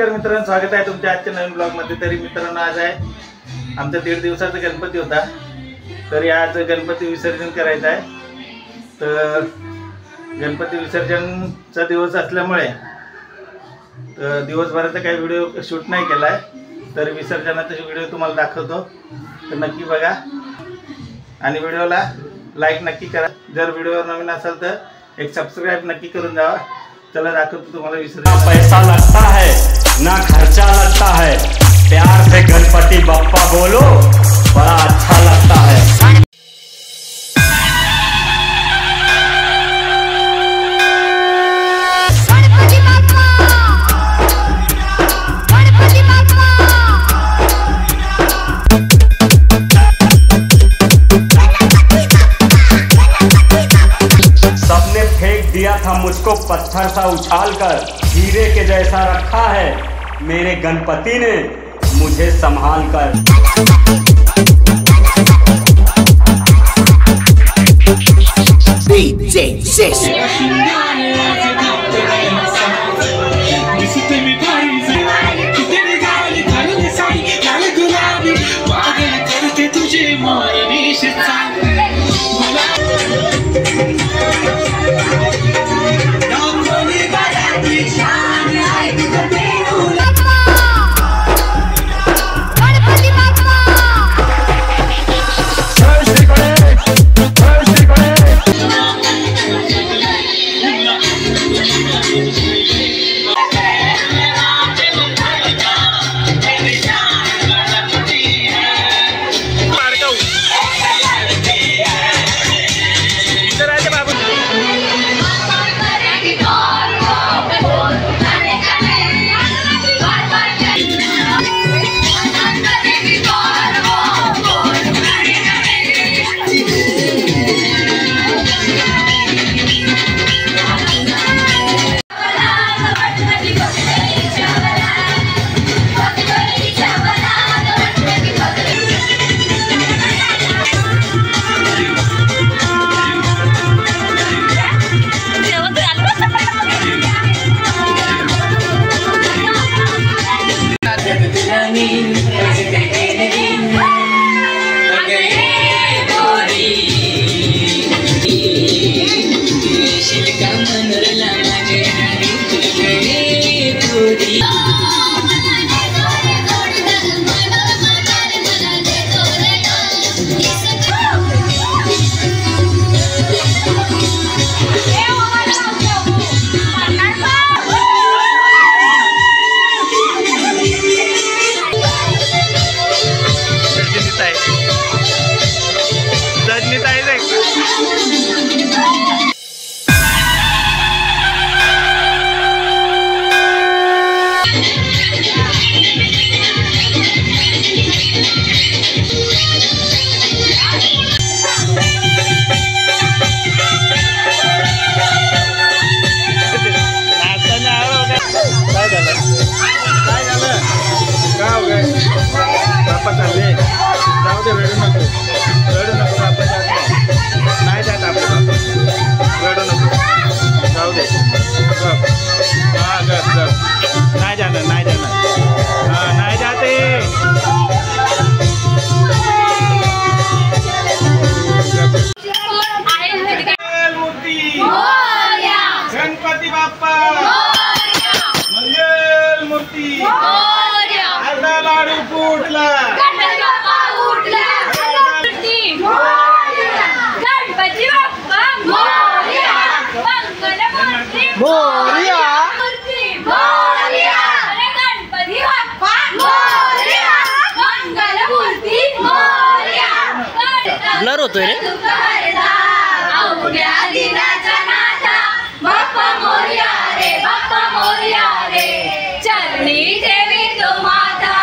नमस्कार मित्रांनो, स्वागत आहे तुमच्या आजच्या नवीन ब्लॉग मध्ये। तरी मित्रांनो, आज आहे आमचा 1.5 दिवसाचा गणपती होता। तरी आज गणपती विसर्जन करायचं आहे। तर गणपती विसर्जनचा दिवस असल्यामुळे दिवसभराचा काही व्हिडिओ शूट नाही केलाय। तर विसर्जनाचा व्हिडिओ तुम्हाला दाखवतो, तर नक्की बघा आणि व्हिडिओला लाईक नक्की करा। जर व्हिडिओ नवीन असेल तर एक सबस्क्राइब नक्की करून जावा। चला दाखवतो तुम्हाला विसर्जन। पैसा लगता है ना खर्चा लगता है, प्यार से गणपति बप्पा बोलो बड़ा अच्छा लगता है। सबने फेंक दिया था मुझको पत्थर सा उछाल कर, हीरे के जैसा रखा है मेरे गणपति ने मुझे संभाल कर। गणपती बाप्पा मंगल मूर्ती अर्धा लाडू फुटला, गणपती बाप्पा मोरया, मंगल मूर्ती मोरया, गणपती बाप्पा मोरया, मंगल मूर्ती मोरया। ब्लर होतोय रे। बाप्पा मोरया रे, बाप्पा मोरया रे, चरणी देवी तो माता।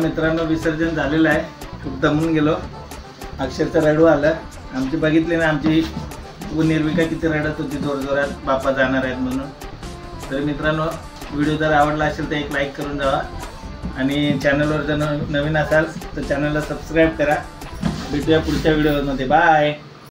मित्रांनो विसर्जन झालेलं आहे. खूप दमून गेलो, अक्षरशः रडू आलं. आमची बघितली ना, आमची निर्विका किती रडत होती जोरजोरात, बाप्पा जाणार आहेत म्हणून. तर मित्रांनो, व्हिडिओ जर आवडला असेल तर एक लाईक करून जावा आणि चॅनलवर जर नवीन असाल तर चॅनलला सबस्क्राईब करा. भेटूया पुढच्या व्हिडिओमध्ये. बाय.